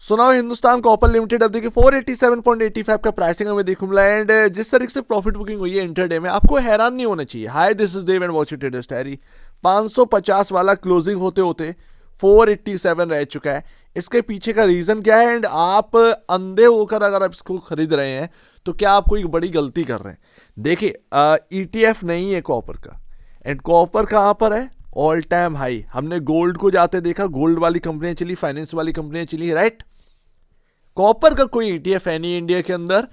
So now Hindustan copper limited अब देखिए 487.85 का प्राइसिंग हमें देखने मिला एंड जिस तरीके से प्रॉफिट बुकिंग हुई है इंटरडे में आपको हैरान नहीं होना चाहिए। Hi this is Dev and watch it diary. 550 वाला क्लोजिंग होते होते 487 रह चुका है। इसके पीछे का रीजन क्या है एंड आप अंधे होकर अगर आप इसको खरीद रहे हैं तो क्या आप कोई बड़ी गलती कर रहे हैं। देखिए ETF नहीं है कॉपर का एंड कॉपर कहाँ पर है ऑल टाइम हाई। हमने गोल्ड को जाते देखा, गोल्ड वाली कंपनियां चली, फाइनेंस वाली कंपनियां चली, राइट। कॉपर का कोई ETF है नहीं इंडिया के अंदर।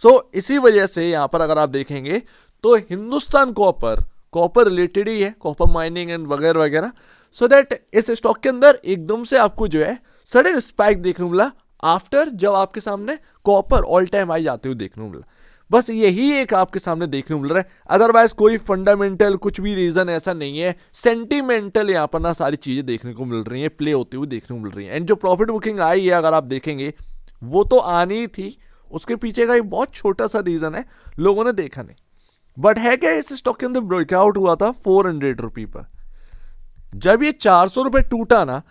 सो इसी वजह से यहां पर अगर आप देखेंगे तो हिंदुस्तान कॉपर रिलेटेड ही है, कॉपर माइनिंग एंड वगैरह वगैरह। सो दैट इस स्टॉक के अंदर एकदम से आपको जो है सडन स्पाइक देखने को मिला आफ्टर जब आपके सामने कॉपर ऑल टाइम हाई जाते हुए देखने को मिला। बस यही एक आपके सामने देखने को मिल रहा है, अदरवाइज कोई फंडामेंटल कुछ भी रीजन ऐसा नहीं है। सेंटिमेंटल यहाँ पर ना सारी चीजें देखने को मिल रही हैं, प्ले होते हुए देखने को मिल रही हैं। एंड जो प्रॉफिट बुकिंग आई है अगर आप देखेंगे वो तो आनी ही थी, उसके पीछे का एक बहुत छोटा सा रीजन है, लोगों ने देखा नहीं। बट है क्या इस स्टॉक के अंदर ब्रेकआउट हुआ था 400 रुपये पर। जब ये 400 रुपये टूटा ना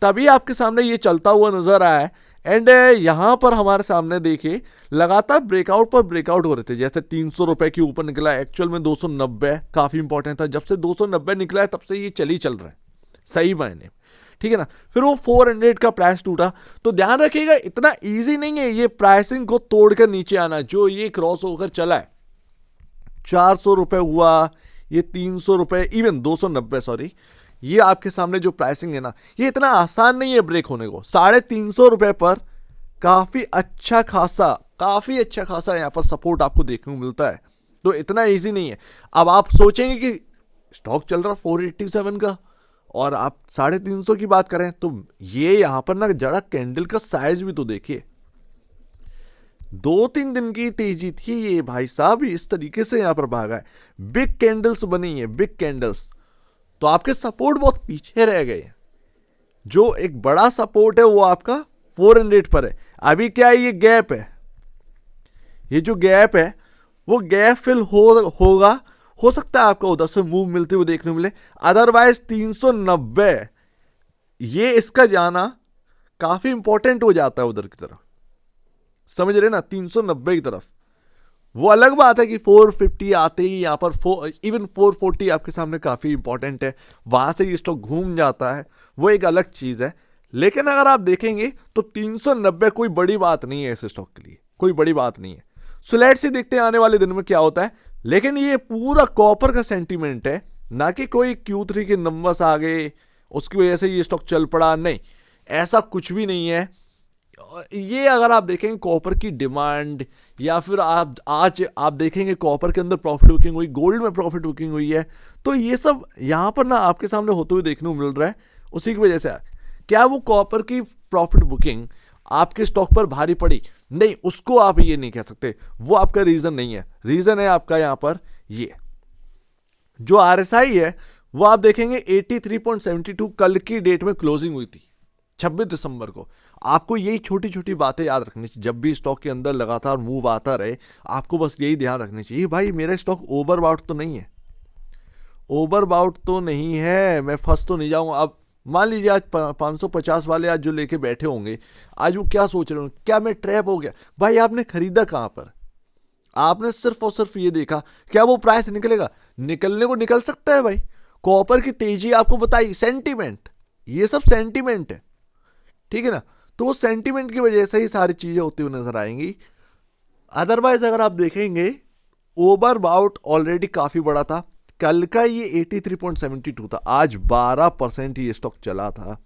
तभी आपके सामने ये चलता हुआ नजर आया है। एंड यहां पर हमारे सामने देखिए लगातार ब्रेकआउट पर ब्रेकआउट हो रहे थे। जैसे 300 रुपए के ऊपर निकला, एक्चुअल में 290 काफी इंपॉर्टेंट था। जब से 290 निकला है तब से ये चल रहा है सही मायने, ठीक है ना। फिर वो 400 का प्राइस टूटा। तो ध्यान रखिएगा इतना इजी नहीं है ये प्राइसिंग को तोड़कर नीचे आना। जो ये क्रॉस होकर चला है 400 रुपए हुआ, ये 300 रुपए, इवन 290 सॉरी, ये आपके सामने जो प्राइसिंग है ना ये इतना आसान नहीं है ब्रेक होने को। 350 रुपए पर काफी अच्छा खासा यहां पर सपोर्ट आपको देखने को मिलता है। तो इतना इजी नहीं है। अब आप सोचेंगे कि स्टॉक चल रहा 487 का और आप 350 की बात करें तो ये यहां पर ना जरा कैंडल का साइज भी तो देखिए। 2-3 दिन की तेजी थी ये भाई साहब, इस तरीके से यहां पर भागा है। बिग कैंडल्स बनी है, बिग कैंडल्स। तो आपके सपोर्ट बहुत पीछे रह गए। जो एक बड़ा सपोर्ट है वो आपका 400 पर है। अभी क्या है, ये गैप है, ये जो गैप है वो गैप फिल होगा। हो सकता है आपको उधर से मूव मिलते हुए देखने मिले, अदरवाइज 390 ये इसका जाना काफी इंपॉर्टेंट हो जाता है उधर की तरफ, समझ रहे ना, 390 की तरफ। वो अलग बात है कि 450 आते ही यहां पर इवन 440 आपके सामने काफी इंपॉर्टेंट है, वहां से ये स्टॉक घूम जाता है, वो एक अलग चीज है। लेकिन अगर आप देखेंगे तो 390 कोई बड़ी बात नहीं है इस स्टॉक के लिए, कोई बड़ी बात नहीं है। सो लेट्स सी देखते हैं आने वाले दिन में क्या होता है। लेकिन ये पूरा कॉपर का सेंटीमेंट है, ना कि कोई Q3 के नंबर्स आ गए उसकी वजह से ये स्टॉक चल पड़ा, नहीं, ऐसा कुछ भी नहीं है। ये अगर आप देखेंगे कॉपर की डिमांड या फिर आज आप देखेंगे कॉपर के अंदर प्रॉफिट बुकिंग हुई, गोल्ड में प्रॉफिट बुकिंग हुई है, तो ये सब यहां पर ना आपके सामने होते हुए देखने को मिल रहा है। उसी की वजह से क्या वो कॉपर की प्रॉफिट बुकिंग आपके स्टॉक पर भारी पड़ी, नहीं, उसको आप ये नहीं कह सकते, वो आपका रीजन नहीं है। रीजन है आपका यहां पर ये जो RSI है वो आप देखेंगे 83.72 कल की डेट में क्लोजिंग हुई थी 26 दिसंबर को। आपको यही छोटी छोटी बातें याद रखनी चाहिए जब भी स्टॉक के अंदर लगातार मूव आता रहे। आपको बस यही ध्यान रखनी चाहिए भाई मेरा स्टॉक ओवरबाउट तो नहीं है, ओवरबाउट तो नहीं है, मैं फंस तो नहीं जाऊंगा। अब मान लीजिए आज 550 वाले आज जो लेके बैठे होंगे, आज वो क्या सोच रहे होंगे, क्या मैं ट्रैप हो गया। भाई आपने खरीदा कहां पर, आपने सिर्फ और सिर्फ ये देखा क्या वो प्राइस निकलेगा, निकलने को निकल सकता है भाई। कॉपर की तेजी आपको बताई, सेंटीमेंट, ये सब सेंटीमेंट है, ठीक है ना। तो वो सेंटीमेंट की वजह से ही सारी चीजें होती हुई नजर आएंगी। अदरवाइज अगर आप देखेंगे ओवरबाउट ऑलरेडी काफी बड़ा था। कल का ये 83.72 था, आज 12% ये स्टॉक चला था।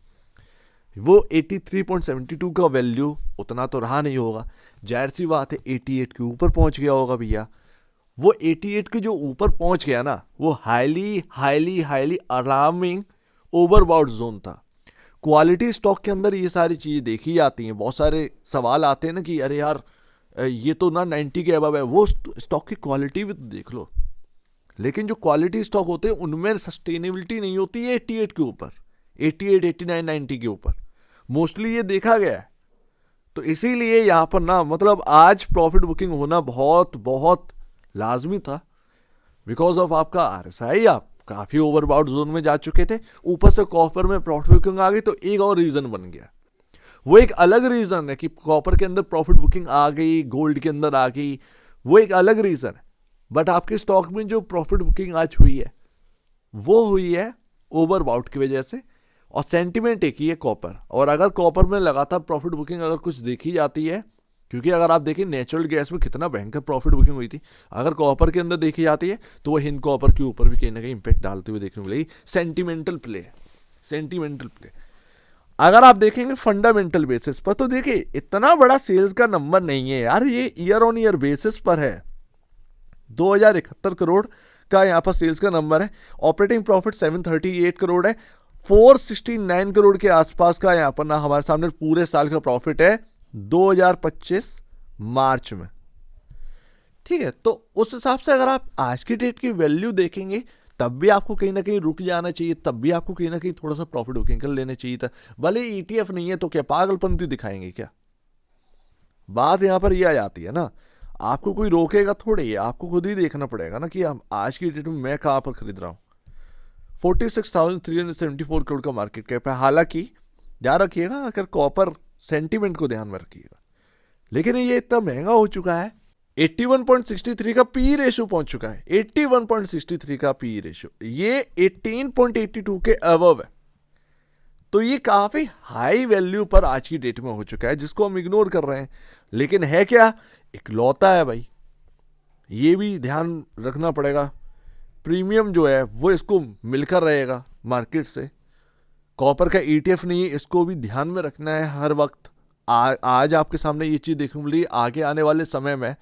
वो 83.72 का वैल्यू उतना तो रहा नहीं होगा, जाहिर सी बात है 88 के ऊपर पहुंच गया होगा भैया। वो 88 के जो ऊपर पहुंच गया ना वो highly highly highly alarming overbought zone था। क्वालिटी स्टॉक के अंदर ये सारी चीजें देखी जाती हैं। बहुत सारे सवाल आते हैं ना कि अरे यार ये तो ना 90 के अबव है, वो स्टॉक की क्वालिटी भी तो देख लो। लेकिन जो क्वालिटी स्टॉक होते हैं उनमें सस्टेनेबिलिटी नहीं होती है 88 के ऊपर, 88, 89, 90 के ऊपर मोस्टली ये देखा गया है। तो इसीलिए यहां पर ना मतलब आज प्रॉफिट बुकिंग होना बहुत बहुत लाजमी था, बिकॉज ऑफ आपका RSI आप काफी ओवरबाउट जोन में जा चुके थे, ऊपर से कॉपर में प्रॉफिट बुकिंग आ गई तो एक और रीजन बन गया। वो एक अलग रीजन है कि कॉपर के अंदर प्रॉफिट बुकिंग आ गई, गोल्ड के अंदर आ गई, वो एक अलग रीजन है। बट आपके स्टॉक में जो प्रॉफिट बुकिंग आज हुई है वो हुई है ओवरबाउट की वजह से, और सेंटिमेंट एक ही है कॉपर। और अगर कॉपर में लगातार प्रॉफिट बुकिंग अगर कुछ देखी जाती है, क्योंकि अगर आप देखें नेचुरल गैस में कितना भयंकर प्रॉफिट बुकिंग हुई थी, अगर कॉपर के अंदर देखी जाती है तो वो हिंद कॉपर के ऊपर भी कहीं ना कहीं इंपैक्ट डालते हुए देखने को मिलेगी। Sentimental play, sentimental play. अगर आप देखेंगे फंडामेंटल बेसिस पर तो देखिए इतना बड़ा सेल्स का नंबर नहीं है यार, ये ईयर ऑन ईयर बेसिस पर है। 2071 करोड़ का यहाँ पर सेल्स का नंबर है। ऑपरेटिंग प्रॉफिट 738 करोड़ है। 469 करोड़ के आसपास का यहाँ पर ना हमारे सामने पूरे साल का प्रॉफिट है 2025 मार्च में। ठीक है, तो उस हिसाब से अगर आप आज की डेट की वैल्यू देखेंगे तब भी आपको कहीं ना कहीं रुक जाना चाहिए, तब भी आपको कहीं ना कहीं थोड़ा सा प्रॉफिट बुकिंग कर लेना चाहिए था। भले ईटीएफ नहीं है तो क्या पागलपंती दिखाएंगे क्या? बात यहां पर यह आ जाती है ना, आपको कोई रोकेगा थोड़ी है, आपको खुद ही देखना पड़ेगा ना कि आज की डेट में मैं कहां पर खरीद रहा हूं। 46,374 करोड़ का मार्केट कैप है। हालांकि ध्यान रखिएगा, अगर कॉपर सेंटीमेंट को ध्यान में रखिएगा, लेकिन ये इतना महंगा हो चुका है। 81.63 का पी रेशो पहुंच चुका है। 81.63 का पी रेशो, ये 18.82 के अबव है। तो ये काफी हाई वैल्यू पर आज की डेट में हो चुका है, जिसको हम इग्नोर कर रहे हैं। लेकिन है क्या, इकलौता है भाई, ये भी ध्यान रखना पड़ेगा। प्रीमियम जो है वो इसको मिलकर रहेगा मार्केट से। कॉपर का ईटीएफ नहीं है, इसको भी ध्यान में रखना है हर वक्त। आज आपके सामने ये चीज देखने को मिली, आगे आने वाले समय में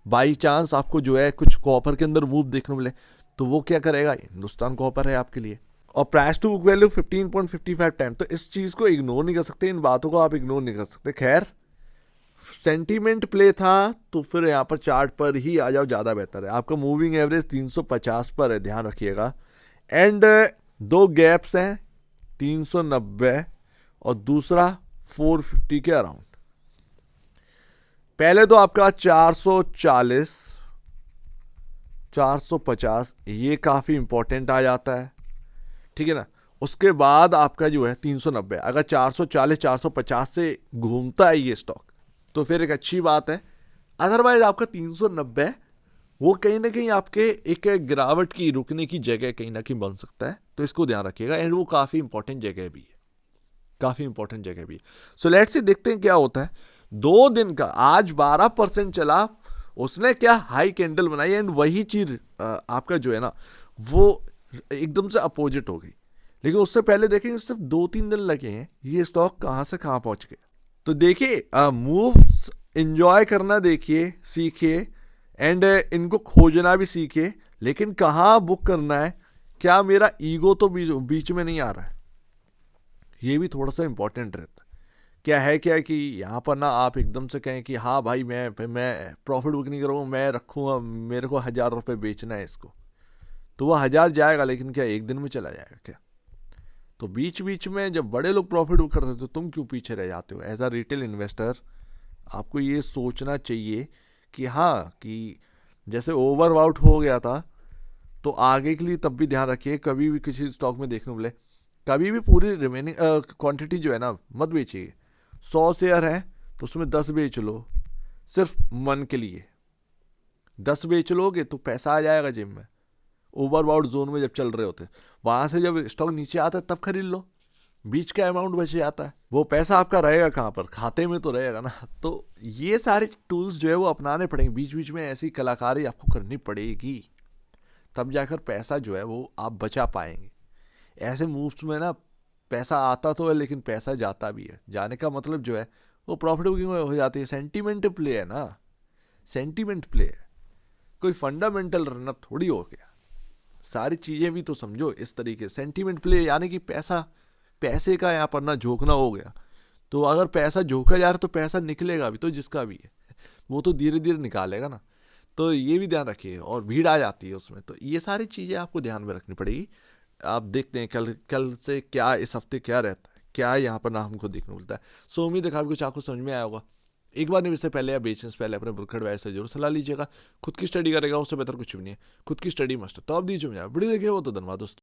बाई चांस आपको जो है कुछ कॉपर के अंदर मूव देखने को मिले तो वो क्या करेगा, हिंदुस्तान कॉपर है आपके लिए। और price to book value 15.55 time, तो इस चीज को इग्नोर नहीं कर सकते, इन बातों को आप इग्नोर नहीं कर सकते। खैर, सेंटीमेंट प्ले था तो फिर यहाँ पर चार्ट पर ही आ जाओ, ज्यादा बेहतर है। आपका मूविंग एवरेज 350 पर है, ध्यान रखिएगा। एंड दो गैप्स हैं, 390 और दूसरा 450 के अराउंड। पहले तो आपका 440, 450 ये काफी इंपॉर्टेंट आ जाता है, ठीक है ना। उसके बाद आपका जो है 390, अगर 440 450 से घूमता है ये स्टॉक तो फिर एक अच्छी बात है। अदरवाइज आपका 390 वो कहीं ना कहीं आपके एक गिरावट की रुकने की जगह कहीं ना कहीं बन सकता है, तो इसको ध्यान रखिएगा। एंड वो काफी इंपॉर्टेंट जगह भी है, काफी इंपॉर्टेंट जगह भी है। सो लेट्स सी, देखते हैं क्या होता है। 2 दिन का आज 12% चला, उसने क्या हाई कैंडल बनाई, एंड वही चीज आपका जो है ना वो एकदम से अपोजिट हो गई। लेकिन उससे पहले देखेंगे, सिर्फ 2-3 दिन लगे हैं, ये स्टॉक कहां से कहां पहुंच गया। तो देखिए, मूव्स एंजॉय करना देखिए, सीखिए, एंड इनको खोजना भी सीखिए। लेकिन कहां बुक करना है, क्या मेरा ईगो तो बीच में नहीं आ रहा है, ये भी थोड़ा सा इंपॉर्टेंट रहता है। क्या है क्या कि यहाँ पर ना आप एकदम से कहें कि हाँ भाई मैं प्रॉफिट बुक नहीं करूँगा, मैं रखूँगा, मेरे को 1000 रुपये बेचना है इसको, तो वह 1000 जाएगा, लेकिन क्या एक दिन में चला जाएगा क्या? तो बीच बीच में जब बड़े लोग प्रॉफिट बुक करते तो तुम क्यों पीछे रह जाते हो? एज अ रिटेल इन्वेस्टर आपको ये सोचना चाहिए कि हाँ, कि जैसे ओवरआउट हो गया था तो आगे के लिए तब भी ध्यान रखिए, कभी भी किसी स्टॉक में देखने को मिले कभी भी पूरी रिमेनिंग क्वांटिटी जो है ना मत बेचिए। 100 शेयर है तो उसमें 10 बेच लो, सिर्फ मन के लिए। 10 बेच लोगे तो पैसा आ जाएगा जेब में। ओवरबाउट जोन में जब चल रहे होते, वहां से जब स्टॉक नीचे आता है तब खरीद लो, बीच का अमाउंट बच जाता है। वो पैसा आपका रहेगा कहाँ पर, खाते में तो रहेगा ना। तो ये सारे टूल्स जो है वो अपनाने पड़ेंगे, बीच बीच में ऐसी कलाकारी आपको करनी पड़ेगी, तब जाकर पैसा जो है वो आप बचा पाएंगे। ऐसे मूव्स में ना पैसा आता तो है लेकिन पैसा जाता भी है, जाने का मतलब जो है वो प्रॉफिट बुकिंग हो जाती है। सेंटीमेंट प्ले है ना, सेंटीमेंट प्ले है, कोई फंडामेंटल रनअप थोड़ी हो गया। सारी चीजें भी तो समझो इस तरीके। सेंटीमेंट प्ले यानी कि पैसे का यहाँ पर ना झोंकना हो गया, तो अगर पैसा झोंका जा रहा है तो पैसा निकलेगा भी, तो जिसका भी है वो तो धीरे धीरे निकालेगा ना। तो ये भी ध्यान रखिए, और भीड़ आ जाती है उसमें, तो ये सारी चीज़ें आपको ध्यान में रखनी पड़ेगी। आप देखते हैं कल से क्या, इस हफ्ते क्या रहता है, क्या यहाँ पर ना हमको देखने मिलता है। सो उम्मीद है काफी कुछ आपको समझ में आया होगा। एक बार नहीं, इससे पहले या बेचने से पहले अपने ब्रोकर वाइज से जरूर सलाह लीजिएगा। खुद की स्टडी करेगा उससे बेहतर कुछ भी नहीं है, खुद की स्टडी मस्ट है। तो आप दीजिए मुझे वीडियो देखिए, वो तो धन्यवाद दोस्तों।